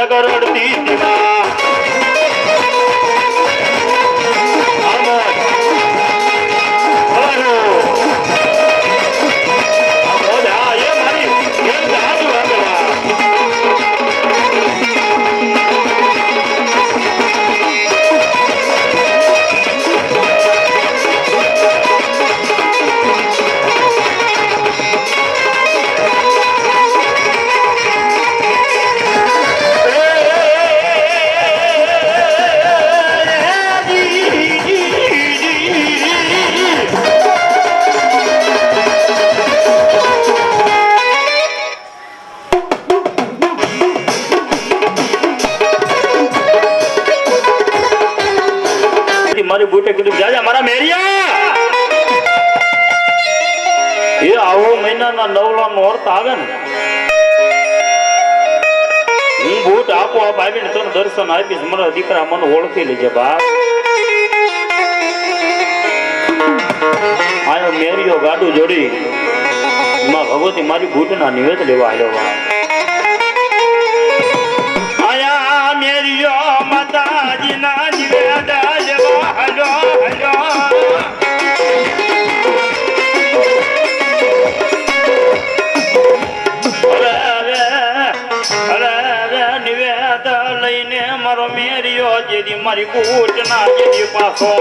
ગરડતી દીવા મારી બુટે કીધું જાજા મારા મેરિયા એ આવો મહિનાના નવલા નો અર્થ આવે ને હું બુટ આપો આપ આવીને તને દર્શન આપીશ મારા દીકરા મને ઓળખી લેજે બાપ આયો મેરિયો ગાડું જોડી માં ભગવતી મારી બુટના નિવેદ લેવા આવ્યો આયા મેરિયો માતાજીના નિવેદ લેવા હલો હલો નિવેદ લઈને મારો મેરિયો જેદી મારી બુટના જેદી પાછો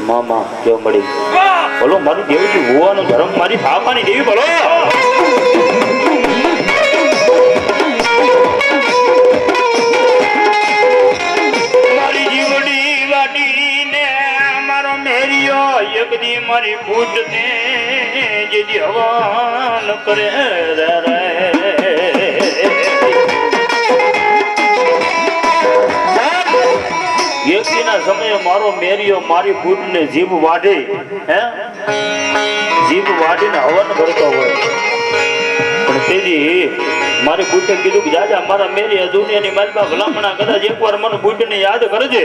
મામા કેવું મળી બોલો મારી દેવીજી હોવાનો ધર્મ મારી થાપાની દેવી બોલો મારી જીવડી વાડીને મારો મેરિયો એક દી મારી ભૂત ને જેદી હવાન કરે રે વ્યક્તિના સમયે મારો મેરિયો મારી ફૂટને જીભ વાઢી જીભ વાઢીને હવન કરતો હોય પણ તેજી મારી ફૂટે કીધું કે જાજા મારા મેરિયા દુનિયાની માલમાં ભલામણા કદાચ એકવાર મને ફૂટને યાદ કરજે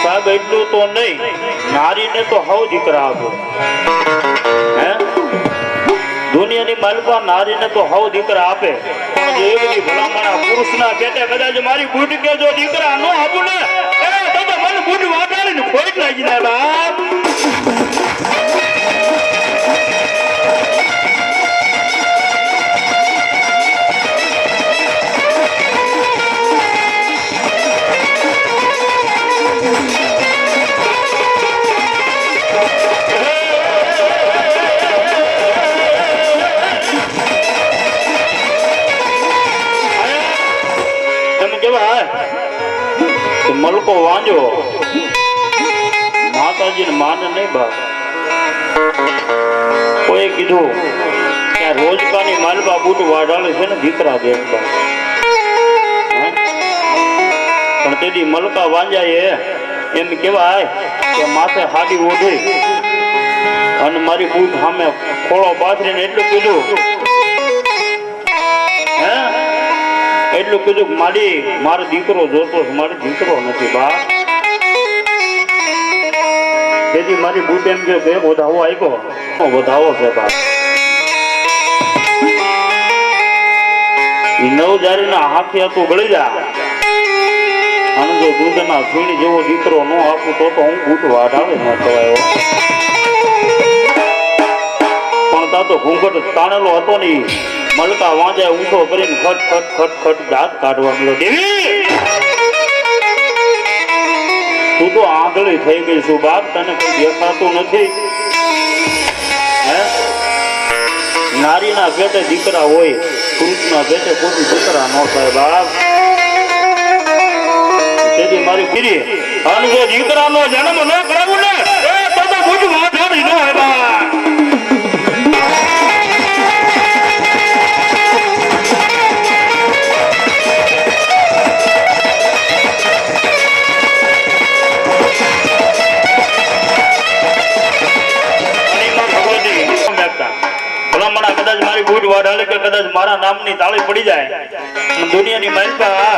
સાહેબ એટલું તો નહીં નારીને તો હવ દીકરા આપો દુનિયાની માલમાં નારીને તો હવ દીકરા આપે પણ જે બધી ભલામણા પુરુષના પેટે કદાચ મારી બુટ કે જો દીકરા નો આપું ને તો મને બુટ વાટાડીને ખોટ લાગી જાય બાપ મલકો વાંજો માતાજીને માને નહીં બાપ કોઈ કીધું કે રોજકાની માલબા બુટ વાડાલે છે ને દીકરા દેખતા પણ તેથી મલકા વાંજાએ એમ કહેવાય કે માથે હાડી ઓઢી અને મારી બુટ સામે ખોળો પાથરીને એટલું કીધું એટલું કીધું કે મારો દીકરો જોતો મારો દીકરો નથી બા તેથી મારી બુટ એમ કે વધાવો આવ્યો વધાવો છે બા નવજારીના હાથે તું ગળી જા અને જો દૂધના ફીણ જેવો દીકરો ન આપું તો હું બુટ વાઢાવે ન કહેવાયો પણ તા તો ઘૂંઘટ તાણેલો હતો નહીં મલકા વાંજે ઊંધો કરીને ખટ ખટ ખટ ખટ દાંત કાઢવા મળ્યો દેવી તું તો આંધળી થઈ ગઈ છું બાપ તને કઈ દેખાતું નથી નારીના પેટે દીકરા હોય પુરુષના પેટે કોઈ દીકરા ન થાય બાપ તેથી મારી પીરી અને જો દીકરાનો જન્મ ન કરાવું ને તો બુટ વાઢાડી ન હોય બાપ કદાચ મારી બુટ વાઢાલે કે કદાચ મારા નામની તાળી પડી જાય દુનિયાની મહેલપા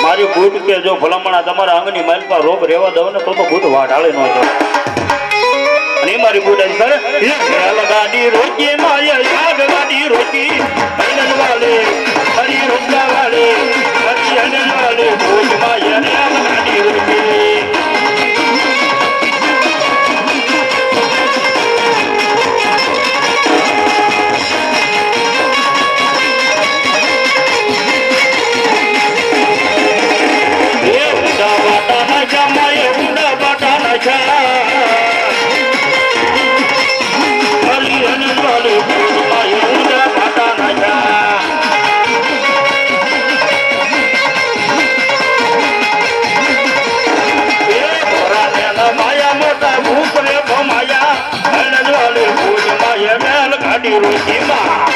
મારી બૂટ કે જો ભલામણા તમારા આંગની માલપા રોગ રહેવા દો ને તો બૂટ વાઢાળે ન જો અને મારી બૂટ આજ કરે રેલ ગાડી રોકી માયા યાદ ગાડી રોકી અનન વાલે હરી રોકલા વાલે હરી અનન વાલે બૂટ માયા રેલ ગાડી રોકી ગાડી રોકી માં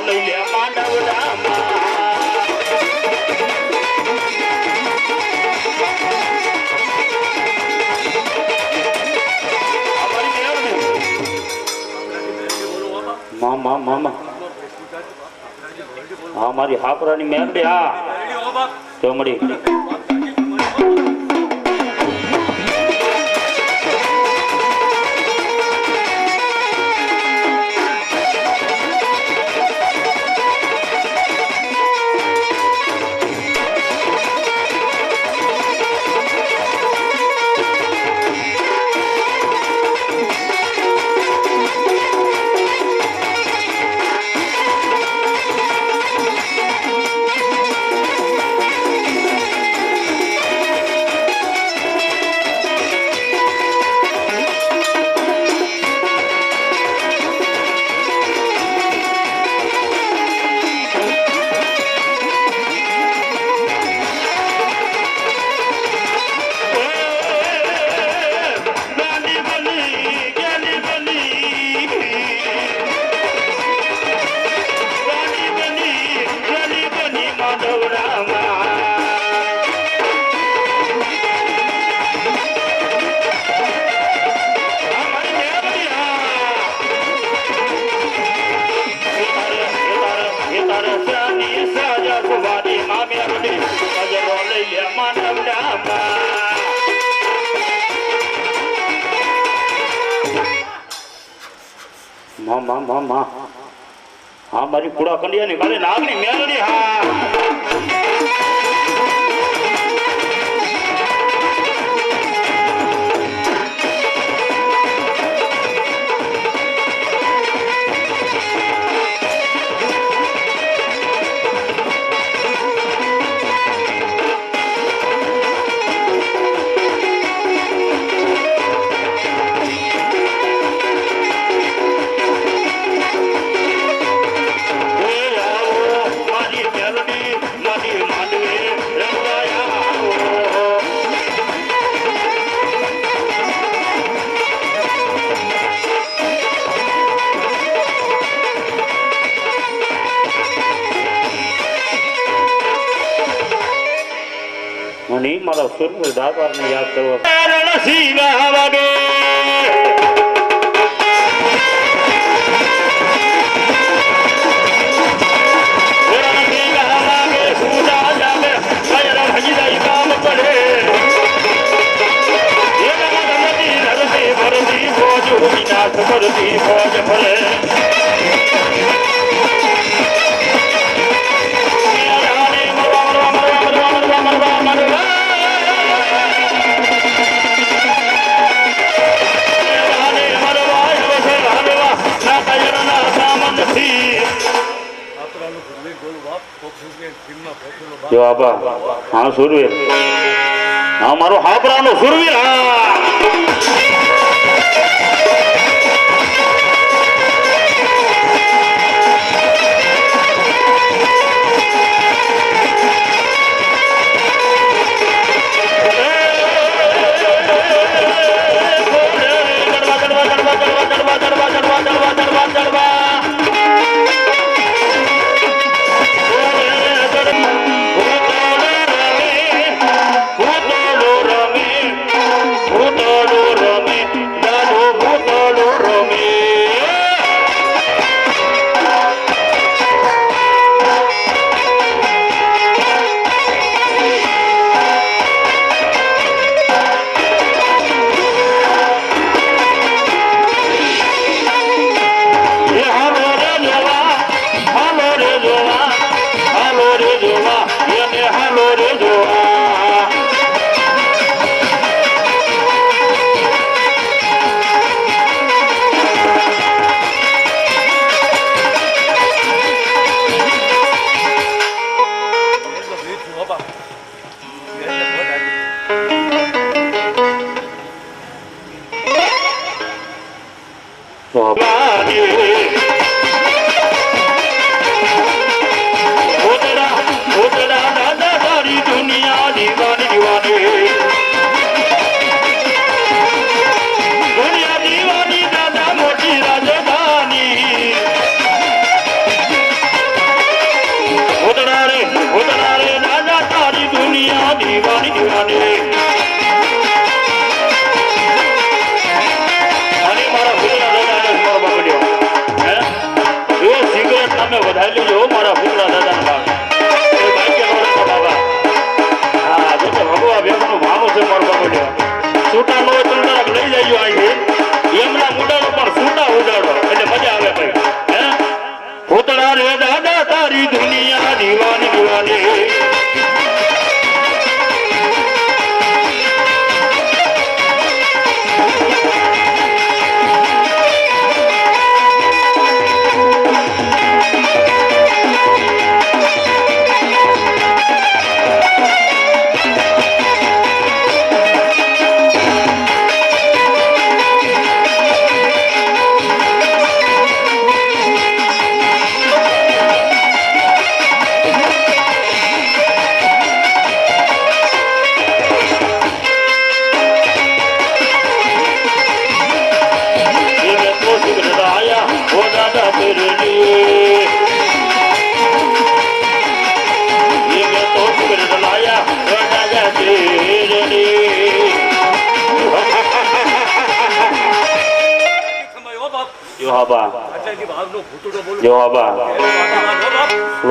લઈ લે માંડવડામાં મામા મામા હા મારી હાપરાની મેરડી હા ચોમડી મામા મામા હા મારી પૂરા કંડિયા ની કાલે નાગની મેલડી હા અને ઈ મારા સુરવીર દાતારને યાદ કરવા રણસિંહ વાગે કરતી ફોજ ભલે જો આબા હા સુરવીર હા મારો હાપરાનો સુરવીર હા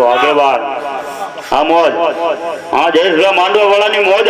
આગેવાન હા મોજ હા જયેશભાઈ માંડવા વાળાની મોજ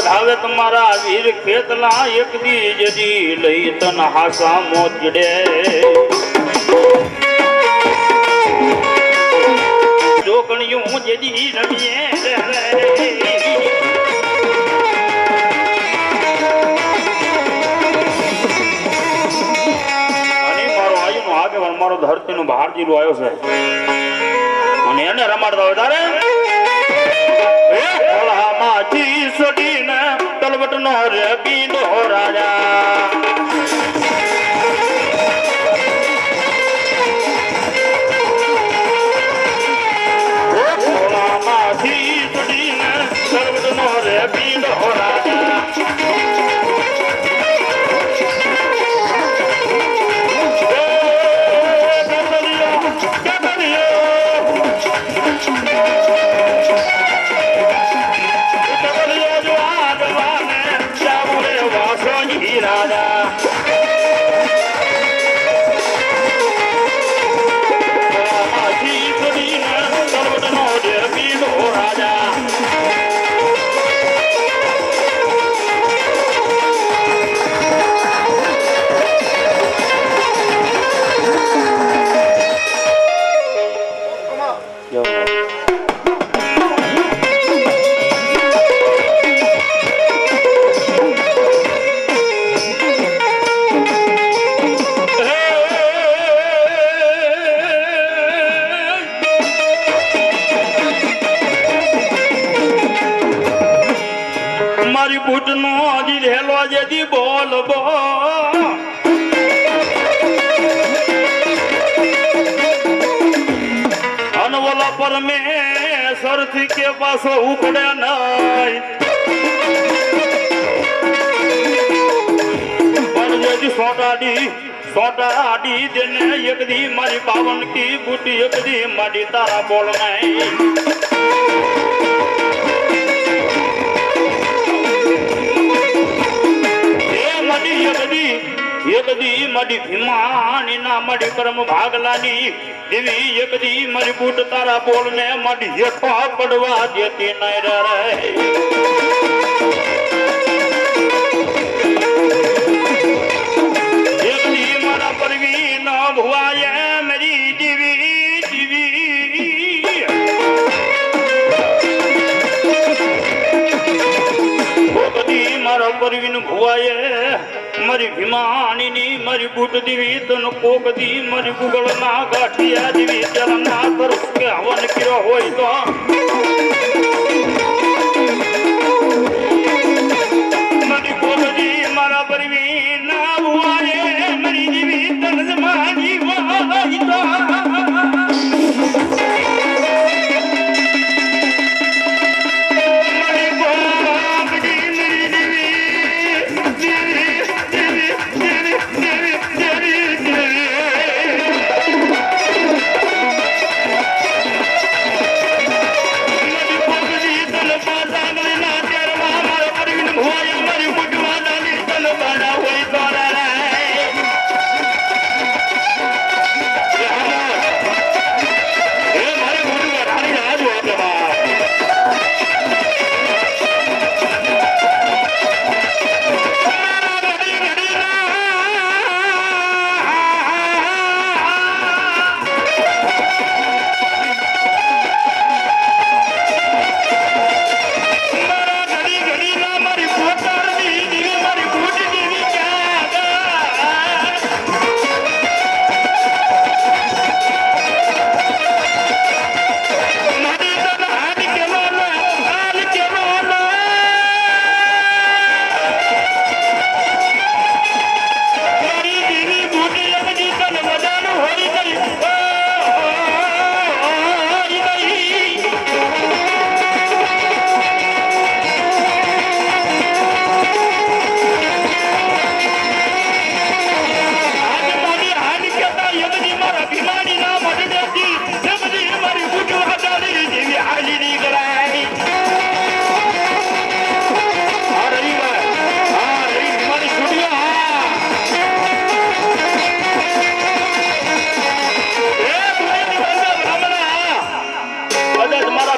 વધાવે તમારા વીર ખેતલા એક દી જજી લઈ તન હાસા મોજડે જોગણિયું જજી રમીએ અને મારો આયુનો આગેવાન મારો ધરતીનું બહાર જીલો આવ્યો છે અને એને રમાડતા વધારે માજી સડીને તલવટ નો રે બીનો રાજા માજી સડીને તલવટ નો રે બીનો રાજા મારી બુટ નો હજી રહેલો જેથી બોલ અનવલા પર મેં સરથી કે પાછો ઉકડે નહીં પણ જેથી સોટાડી દેને એક દી મારી બાવન કી બુટી એક દી મારી તારા બોલ નહીં એકદી મારી ભીમાની ના મારી કર્મ ભાગલાની એવી એકદી મારી બુટ તારા બોલ ને મારી હેઠા પડવા દેતી નહીં રે એકદી મારા પરવી ન ભુવાય મારી જીવી એકદી મારા પરવીન ભુવાય મારી ભીમાની મારી બુટ દીવી તન કોક દી મારી ગુગળ ના ગાંઠિયા દીવી જરા ના તરફ કે હવન કર્યો હોય તો મારી કોક દી મારા પરવી ના ભુવાએ મારી દીવી તન મારી હોય તો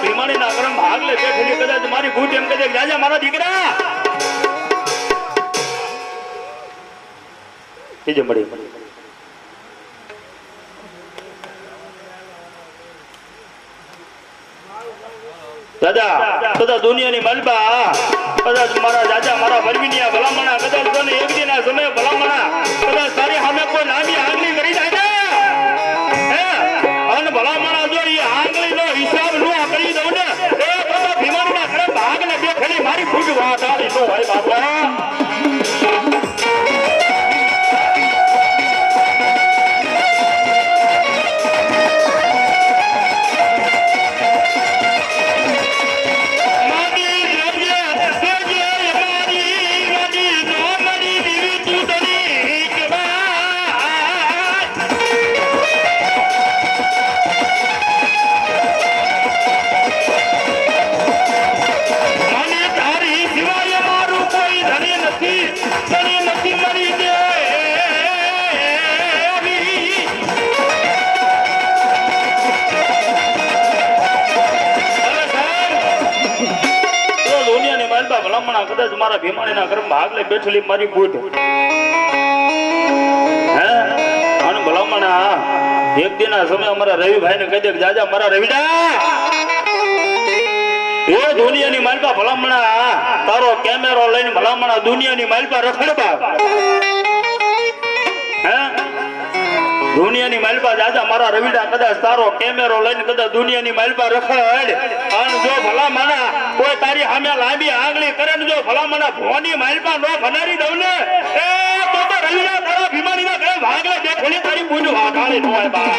ભીમાણીના અગ્રમ ભાગલે બેઠેલી કદાચ મારી ભૂત એમ કહે જાજા મારા દીકરા કેજે મળી દાદા કદાચ દુનિયાની મલબા કદાચ મારા રાજા મારા વરવીનિયા ભલામણા કદાચ તને એક દિના સમય ભલામણા કદાચ તારી સામે કોઈ નાની આંગળી કરી જાય હે અન ભલામણા જો એ આંગળીનો હિસાબ નો કરી દઉં ને એ બધા ભીમાણીના ઘરે ભાગને બેઠેલી મારી ફૂટ વાટાડી નો હોય બાપા કદાચ મારા ભીમાણીના ઘરમાં ભાગ લઈ બેઠેલી મારી બુટ હે અને ભલામણા એક દિના સમય અમારા રવિભાઈ ને કહી દે જાજા મારા રવિડા એ દુનિયાની માલપા ભલામણા તારો કેમેરો લઈને ભલામણા દુનિયાની માલપા રખડબા હે દુનિયાની માલપા જાજા મારા રવિડા કદાચ તારો કેમેરો લઈને કદાચ દુનિયાની માલપા રખડ અને જો ભલામણા કોઈ તારી સામે લાંબી આંગળી કરે ને જો ભલામણા ભોની માલપા નો ભનારી દઉં ને એ તો રવિડા તારા ભીમાણીના ઘરે ભાગલે બેઠેલી તારી બુંજ વાઘાળી નો હોય બા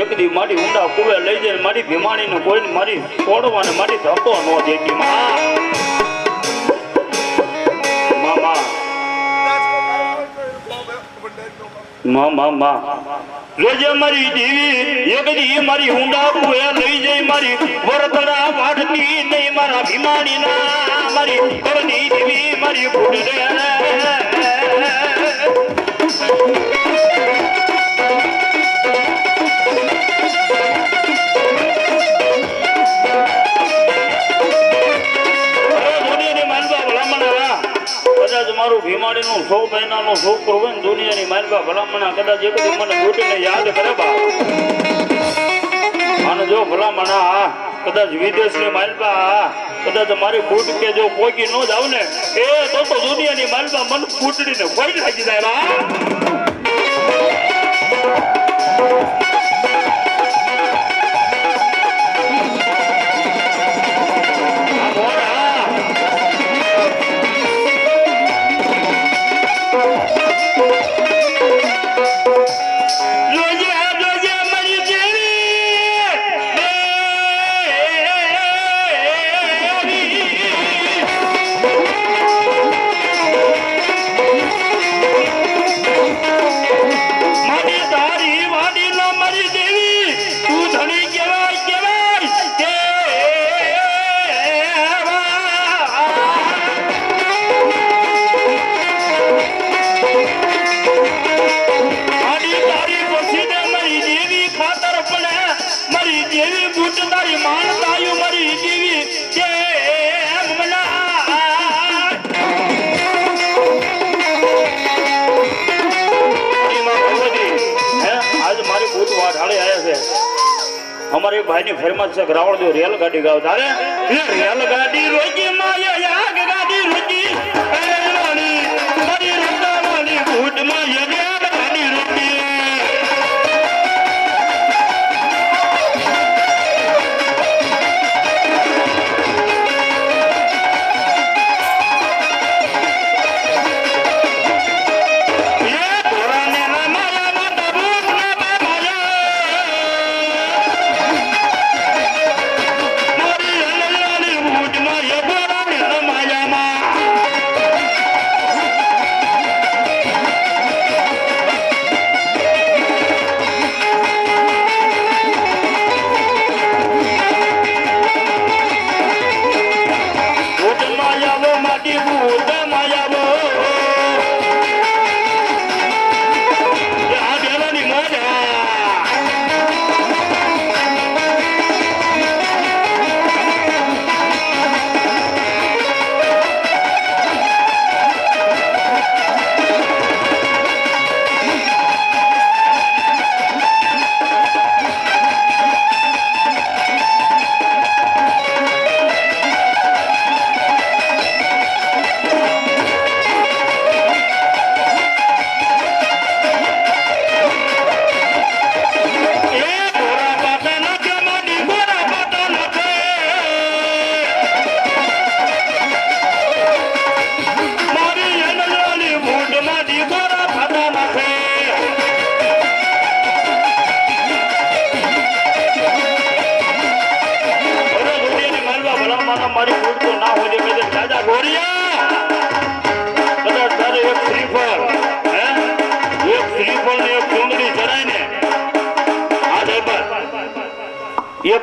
એક દી મારી ઊંડા કુવે લઈ જાય મારી ભીમાણી ને કોઈ મારી છોડવાને મારી ધક્કો ન દેતી મામા રોજે મારી દેવી એક દી મારી ઊંડા કુવે લઈ જાય મારી વરતડા વાઢતી નહીં મારા ભીમાણી ના મારી કરની દેવી મારી ફૂડ મારું ભીમાણી નું 100 મહિનાનો છોકરો હોય ને દુનિયાની માલપા ભલામણા કદાચ એક દી મને ગોટીને યાદ કરે બા અને જો ભલામણા કદાચ વિદેશની માલપા કદાચ મારી ફૂટ કે જો કોઈ નો જાવ ને એ તો દુનિયાની માલપા મન ફૂટડીને કોઈ લાગી જાય બા हमारे भाई ने फरमात से रावण जो रेल गाड़ी गाओ तारे रेल गाड़ी रोजी माया आग गाड़ी रोजी रानी मारी रंगा वाली भूत माया रेल गाड़ी रोजी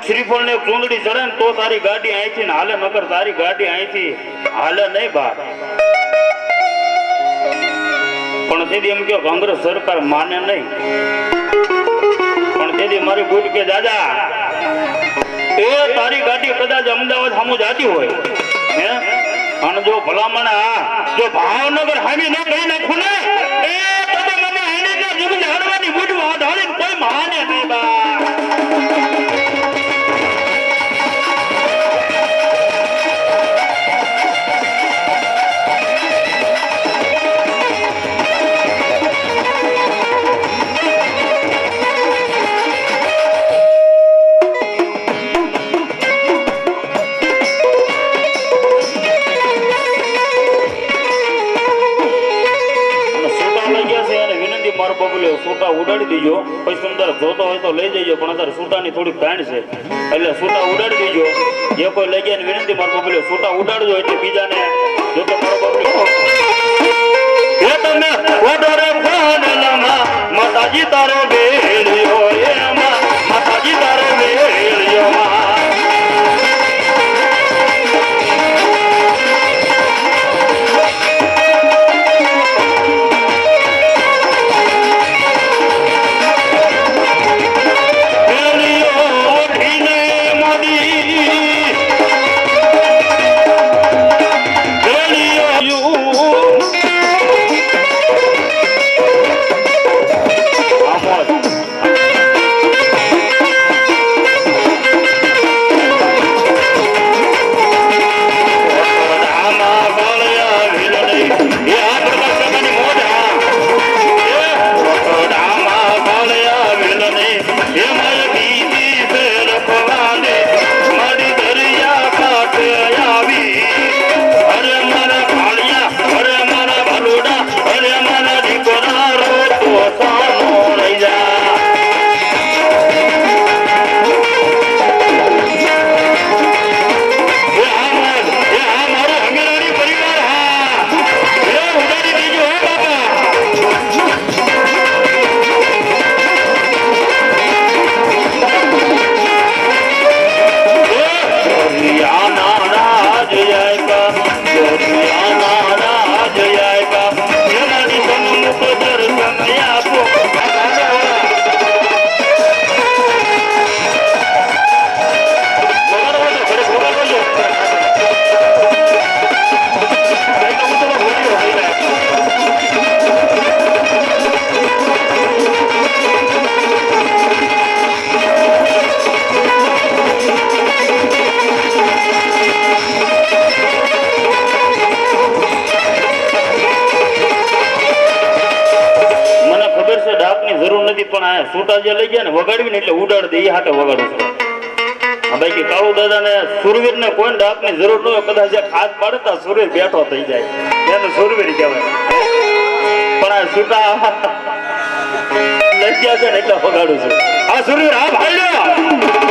શ્રીફળ ને એક ચૂંદડી ચડે ને તો તારી ગાડી અહીંથી ને હાલે, નકર તારી ગાડી અહીંથી હાલે નહીં બા. પણ તેથી એમ કે કોંગ્રેસ સરકાર માને નહીં. પણ તેથી મારી બુટ કે દાદા એ તારી ગાડી કદાચ અમદાવાદ સામું જાતી હોય હે, અને જો ભલામણ જો ભાવનગર હામી ન કહી નાખું ને એ તમે મને એને જુગી હારવાની બુટ વાત હાલીને કોઈ માને નહીં બા. મારો બબલો સૂટા ઉડાડી દેજો, પછી અંદર જોતો હોય તો લઈ જજો, પણ અત્યારે સૂટાની થોડી કાંડ છે એટલે સૂટા ઉડાડી દેજો. જે કોઈ લઈ ગયા વિનંતી મારો બબલો સૂટા ઉડાડજો એટલે બીજાને જો કે મારો બબલો તમે ઓડરે ફોનલામાં માતાજી તારો બેલ્યો એમાં માતાજી તારો બેલ્યો સૂટા જે લઈ ગયા ને વગાડવી ને એટલે ઉડાડ દે એ હાટે વગાડું છું. બાકી કાળુ દાદા ને સુરવીર ને કોઈ ડાક ની જરૂર ન હોય, કદાચ હાથ પાડતા સુરવીર બેઠો થઈ જાય એને સુરવીર કહેવાય. પણ આ સૂટા લઈ ગયા છે ને એટલે વગાડું છું. આ સુરવીર આ ભાઈ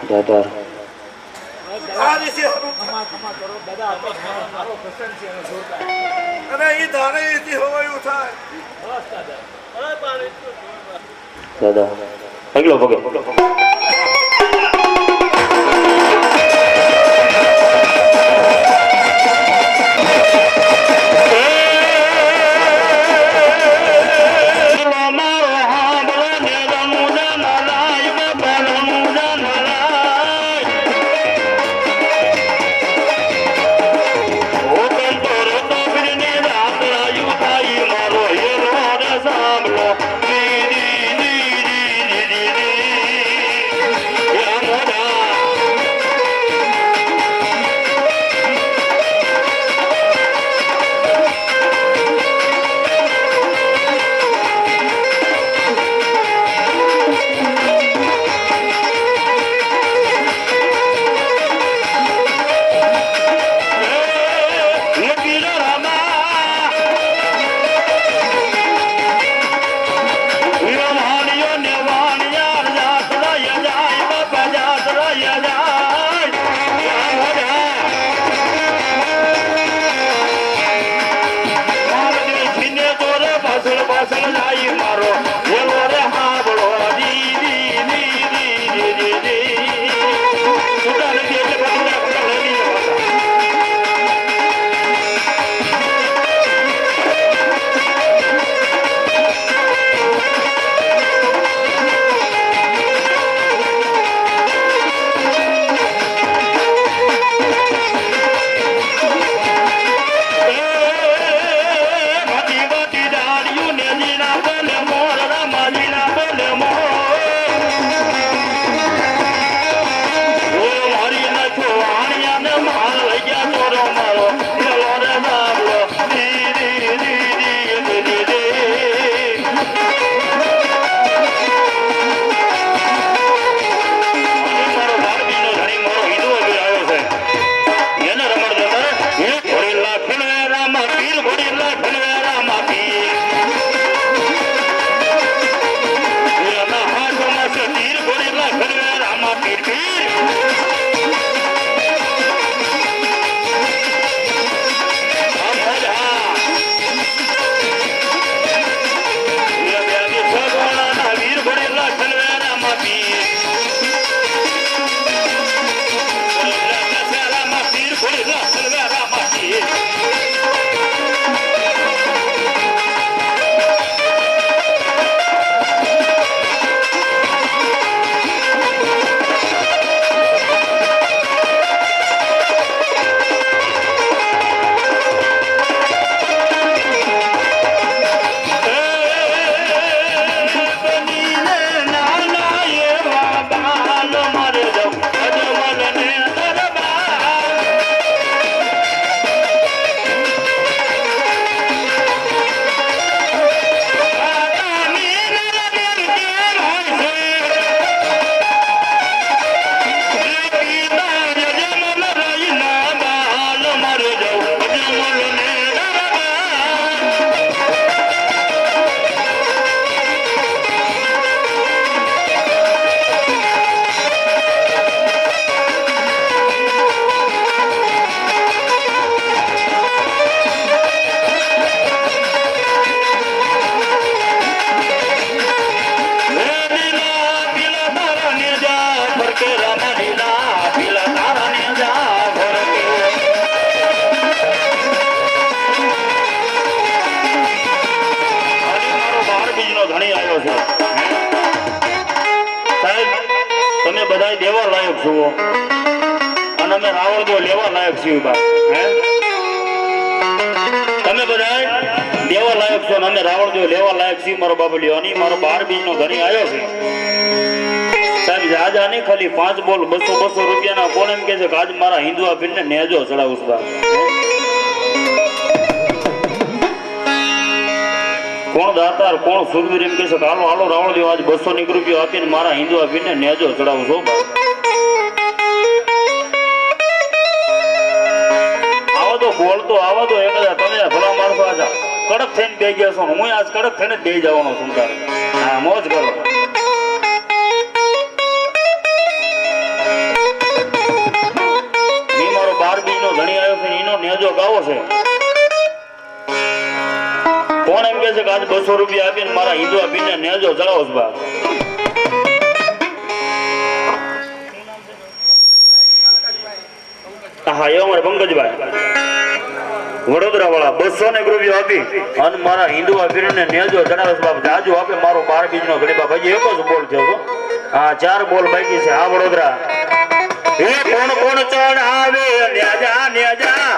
દાદા આ રીતે અને એ ધારે એથી હવાયું થાય દાદા પગલો પગે દેવા લાયક છો અને અમે રાવણદો લેવા લાયક છીએ બા હે તમે બધા દેવા લાયક છો અને અમે રાવણદો લેવા લાયક છીએ મારો બાબલિયો અને મારો 12 બીજનો ધણી આવ્યો છે સાહેબ જાજા નહીં ખાલી 5 બોલ 200 રૂપિયાના કોણ એમ કે છે કે આજ મારા હિન્દુ આપીને નેજો ચડાવું છું બા કોણ દાતાર કોણ સુરવીર એમ કે છે કે હાલો હાલો રાવણદેવ આજ 200 રૂપિયા આપીને મારા હિન્દુ આપીને નેજો ચડાવું છું આવો તો બોલતો આવો તો એક તમે ભલા માણસો આજ કડક થઈને બે ગયા છો હું આજ કડક થઈને બે જવાનો છું તારે હા મોજ કરો ચડાવો છે. કોણ એમ કે છે કે આજ 200 રૂપિયા આપીને મારા હિન્દુ આપીને નેજો ચડાવો છે બા? હા એ અમારે પંકજભાઈ વડોદરા વાળા 200 રૂપિયા આપી અને મારા હિન્દુ આપીને નેજો ચડાવે છે બાપ. જાજુ આપે મારો 12 બીજનો ઘડી બાપ. હજી એક જ બોલ થયો છો. હા 4 બોલ બાકી છે. હા વડોદરા એ કોણ કોણ ચડાવે નેજા નેજા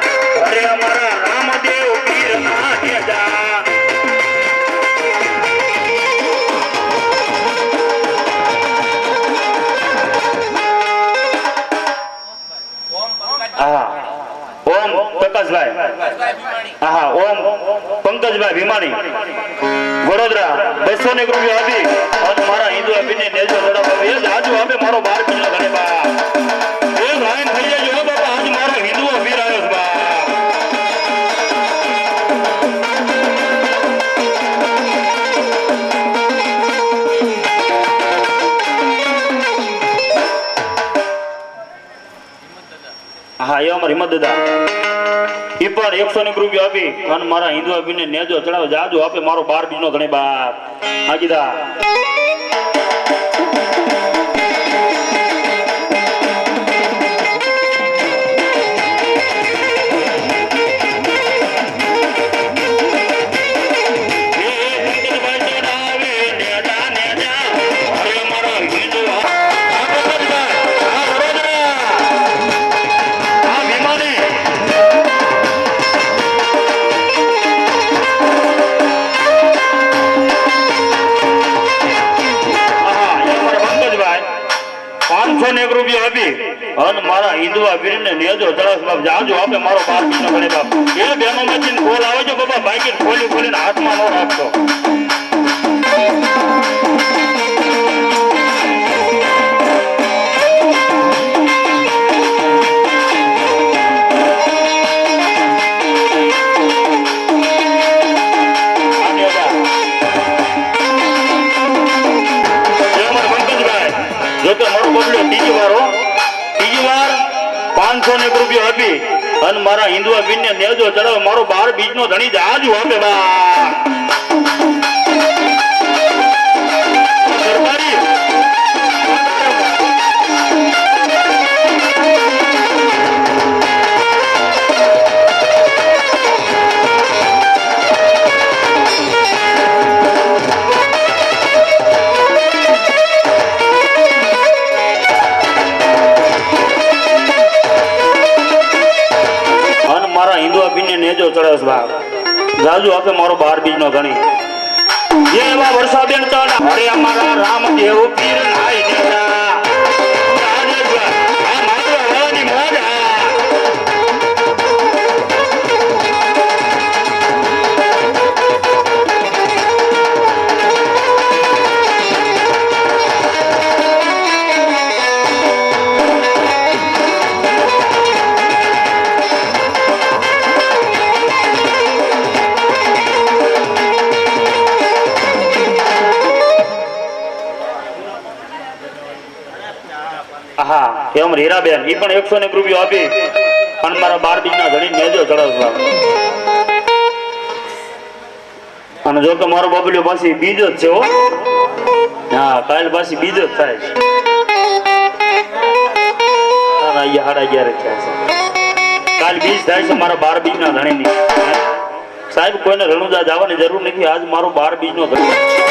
અરે અમારા રામદેવ પીર ના નેજા. હા ઓમ પ્રકાશભાઈ. હા ઓમ પંકજભાઈ ભીમાણી વડોદરા 200 રૂપિયા આપી અને મારા હિન્દુ આપીને નેજો ચડાવે. એ જાજુ આપે મારો 12 બીજનો ઘડી બા. એ લાઈન થઈ જાય જો બાપા. આજ મારો હિન્દુ વીર આવ્યો છે બા. હા એ અમાર હિંમત દાદા ઈ પણ 100 રૂપિયા આપી અને મારા હિન્દુ આપીને નેજો ચડાવે. જાજુ આપે મારો 12 બીજનો ઘણી બાપ. હા કીધા રૂપિયા આપી અને મારા હિન્દુ આપીને નેજો ચડાવે બાપ. જાજો આપે મારો 12 બીજનો ઘણી બાપ. એ બેનો મચીને ખોલ આવે છે બાબા. બાઈક ખોલી ખોલીને હાથમાં ન રાખતો. જોકે મારો બદલો ત્રીજી વાર 500 રૂપિયા આપી અને મારા હિન્દુ આપીને નેજો ચડાવે મારો 12 બીજનો ધણી જાજુ આપે બા. સરકારી હિન્દુ આપીને નેજો ચડાવે બાપ. જાજુ આપે મારો 12 બીજનો ઘણી. જે એવા વર્ષાબેન ચડા અરે અમારા રામદેવ પીર નાઈ નેજા. આ માત્ર વાળાની મોજ. હા એ અમાર હીરાબેન ઈ પણ 100 રૂપિયા આપી અને મારા 12 બીજના ઘડી નેજો ચડાવવા. અને જો કે મારો બબલ્યો પાછી બીજ જ છે હો. હા કાલ પાછી બીજ જ થાય છે. અહીંયા 11:30 થાય છે. કાલ બીજ થાય છે મારા 12 બીજના ધણીની. સાહેબ કોઈને રણુજા જવાની જરૂર નથી. આજ મારો 12 બીજનો ધણી.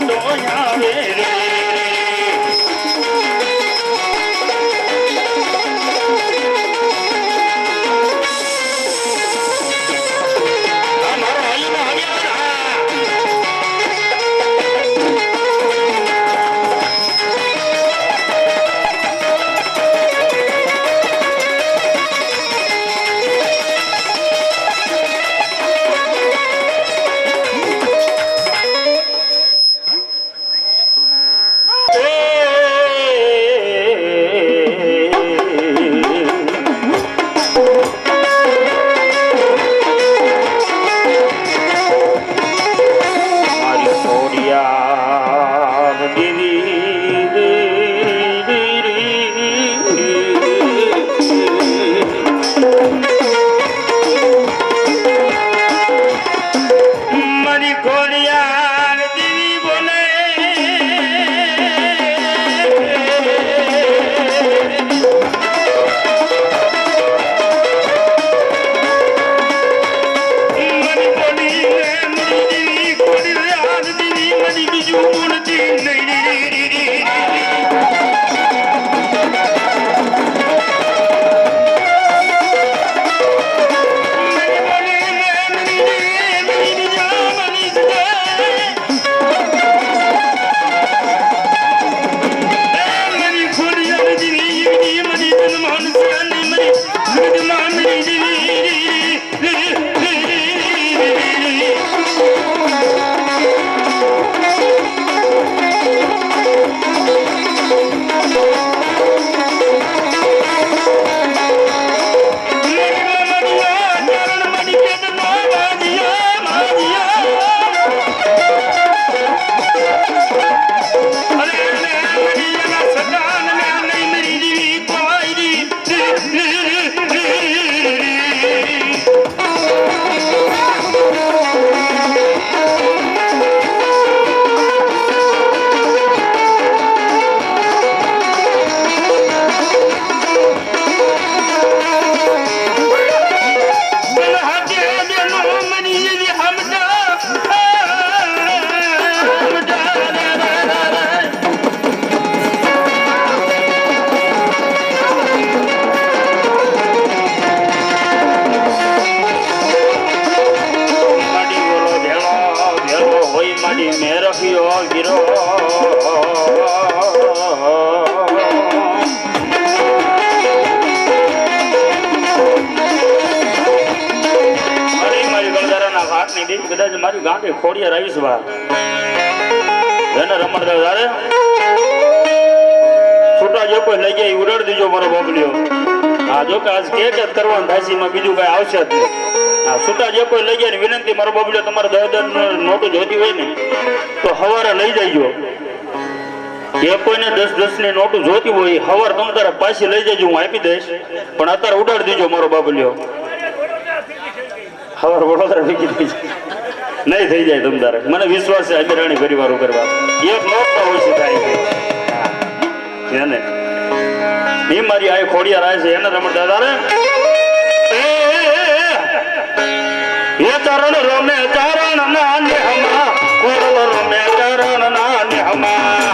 તો આવે રે કદાચ મારી ગાંઠે ખોડિયાર આવીશ વા એને રમણદેવ તારે છૂટા જો કોઈ લઈ જાય ઉડાડ દીજો મારો બોબલ્યો આ જો કે આજ કે કરવાનું દાસીમાં બીજું કઈ આવશે જ નહીં આ છૂટા જો કોઈ લઈ જાય ને વિનંતી મારો બોબલ્યો તમારે 10 નોટો જોતી હોય ને તો હવારે લઈ જઈજો જે કોઈને 10 ની નોટો જોતી હોય હવાર તમ તારે પાછી લઈ જજો હું આપી દઈશ પણ અત્યારે ઉડાડ દીજો મારો બાબલ્યો હવાર વડોદરા ફેંકી દઈશ નહીં થઈ જાય તમ તારે મને વિશ્વાસ છે અજરાણી પરિવારો કરવા એક નોટ તો હોય છે થાય એને ની મારી આ ખોડિયાર આવે છે એને રમણ દાદા એ ચરણ રમે ચરણ નાને હમા કોરલ રમે ચરણ નાને હમા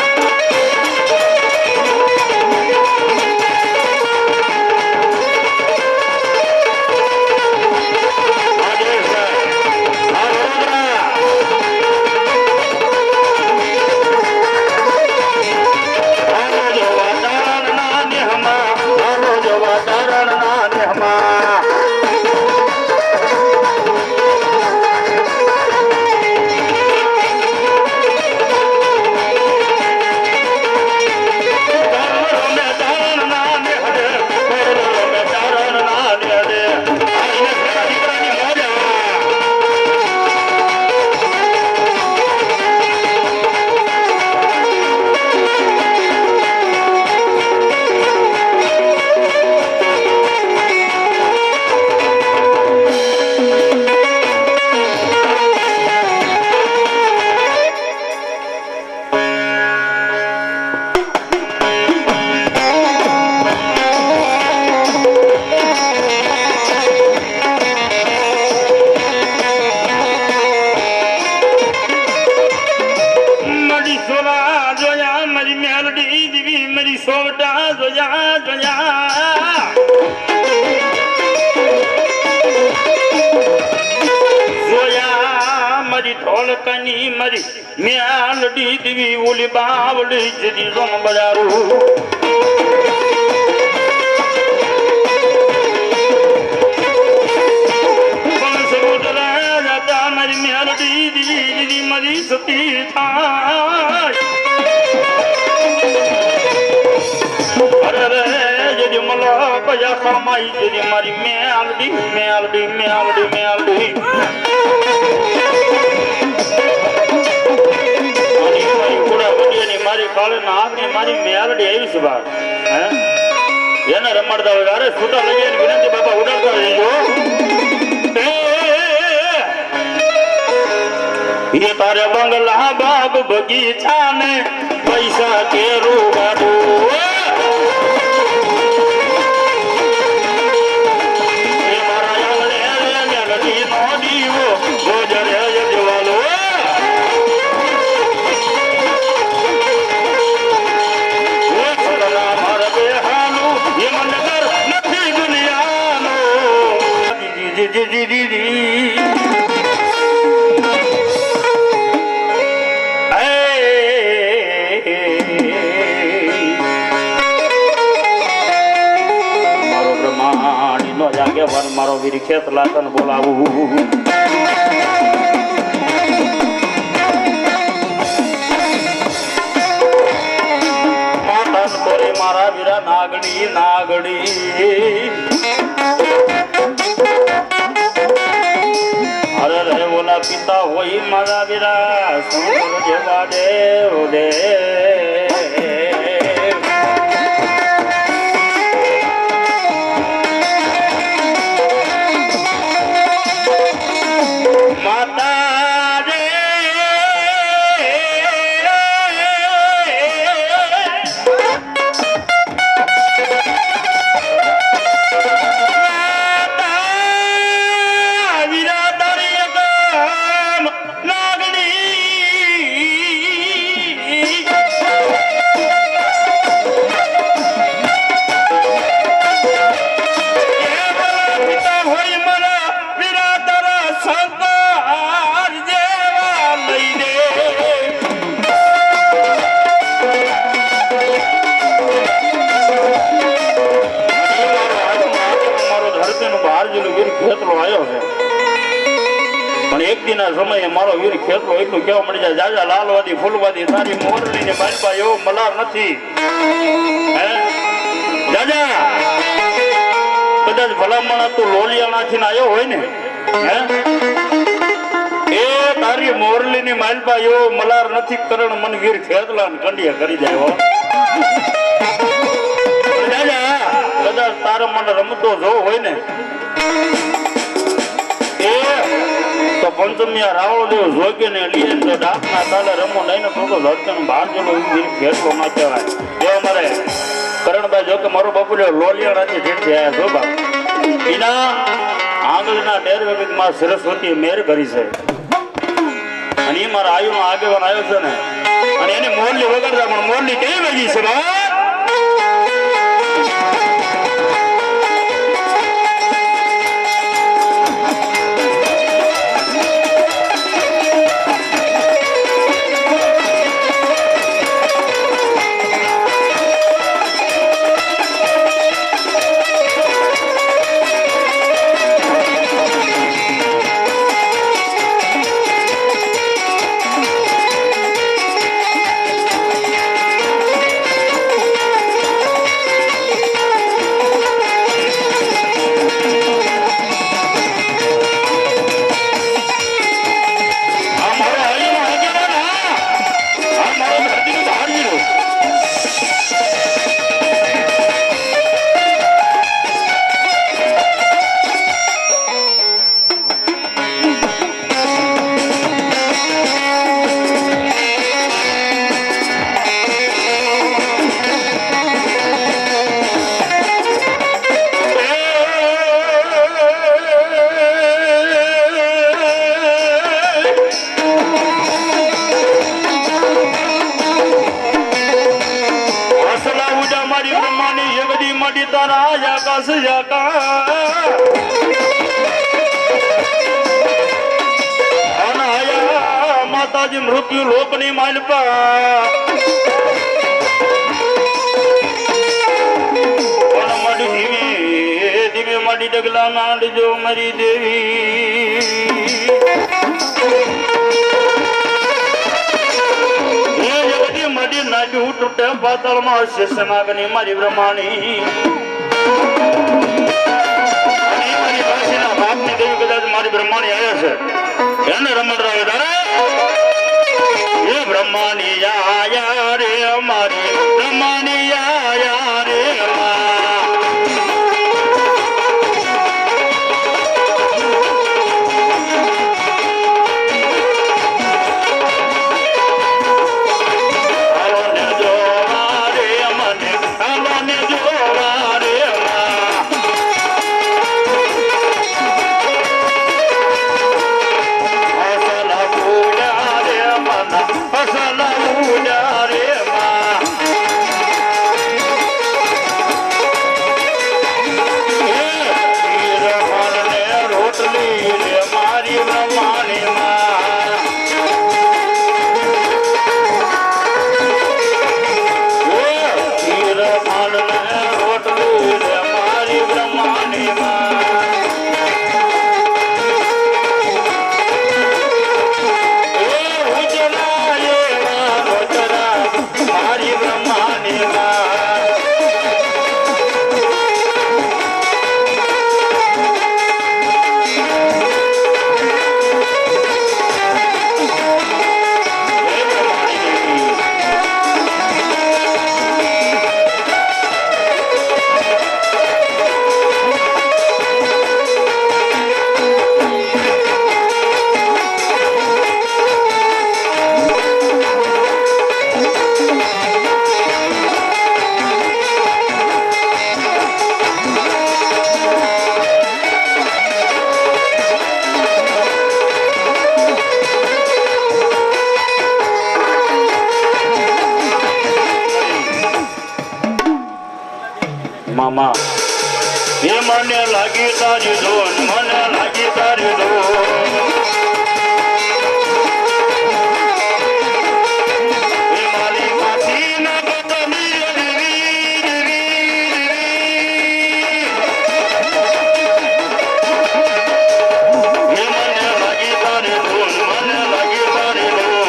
જોયા જોયા જોયા મારી ઢોલકની મારી મ્યાલડી દીવી ઓલી બાવડી જડી રોમ બજારું મારી મ્યાલડી દીવી મારી સતી થાય અરે જડી મલા પયા કમાઈ જડી મારી મ્યાલડી મ્યાલડી મ્યાલડી મ્યાલડી મારી કાળે ના આગની મારી મ્યાલડી આવી છે બા હે એને રમાડતા હોય અરે છૂટા લઈ વિનંતી બાપા ઉડાડતા રહેજો ये तारे बंगला बाग बगीचा ने पैसा के रूबाडू ये मारा याले याले नो दीवो गोजरे यजवालो वो चला मारा बेहानु ये मनगर નથી દુનિયાનો જી જી જી જી જી મારો વીર ખેત લાતન બોલાવું માતન બોલે મારા વીરા નાગડી નાગડી અરે રે બોલા પિતા હોય મારા વીરા સંત જેવા દેવ દેવ સમયે મારો વીર ખેતરો એટલું કેવા મળી જાય જાજા લાલવાદી ફૂલવાદી તારી મોરલી ને બાલબા એવો મલાર નથી હે જાજા કદાચ ભલામણ તું લોલિયાણાથી ને આવ્યો હોય ને હે એ તારી મોરલી ની માલબા એવો મલાર નથી કરણ મન વીર ખેતલા ને કંડિયા કરી જાય હો જાજા કદાચ તારા મને રમતો જો હોય ને તો પંચમિયા રાવળ દેવ જોગે ને લીએ તો ડાકના તાલે રમો નહીં તો લડકન બહાર જેલો વીર ખેતરો ના કહેવાય એ અમારે કરણભાઈ જો કે મારો બાપુ લોલિયાણાથી જેઠથી આવ્યા જો બાપ એના આંગળીના ટેર વખત માં સરસ્વતી મેર કરી છે અને એ મારા આયુનો આગેવાન આવ્યો છે ને અને એને મોરલી વગાડતા પણ મોરલી કેવી વાગી છે બા મારી બ્રહ્માની જગદી માટી તારા આકાશ અનાયા માતાજી મૃત્યુ લોકની માલપા ધીમે ધીમે મારી ડગલા માંડજો મારી દેવી મારી નાડ્યું તૂટે પાતાળમાં શેષનાગની મારી બ્રહ્માણી મારી ભાષીના બાપની દેવી કદાચ મારી બ્રહ્માણી આવ્યા છે એને રમણ રાવે તારે એ બ્રહ્માણી આયા રે મારી બ્રહ્માણી આયા રે મામા એ મને લાગી તારી ધોન મને લાગી તારી ધોન એ મારી માસી ના બતની એ મને લાગી તારી ધોન મને લાગી તારી ધોન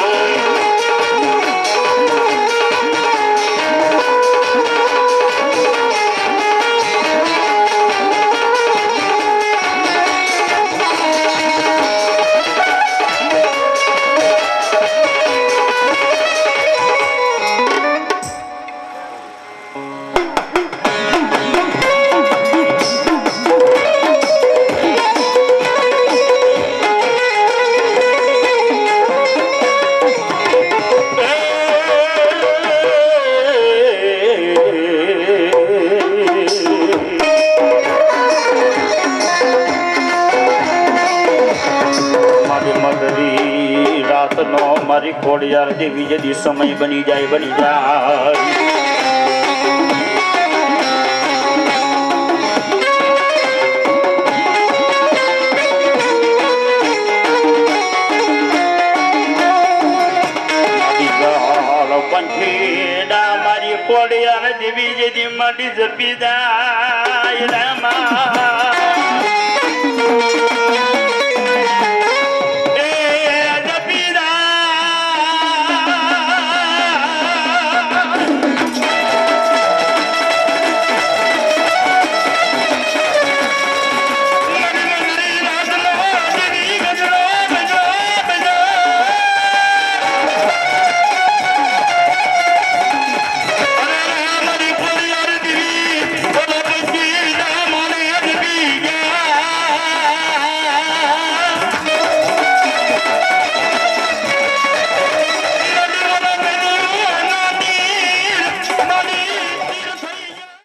મારી ખોડિયાર દેવી જદી સમય બની જાય પંખીડા મારી ખોડિયાર દેવી જદી માટી જપી જાય રામા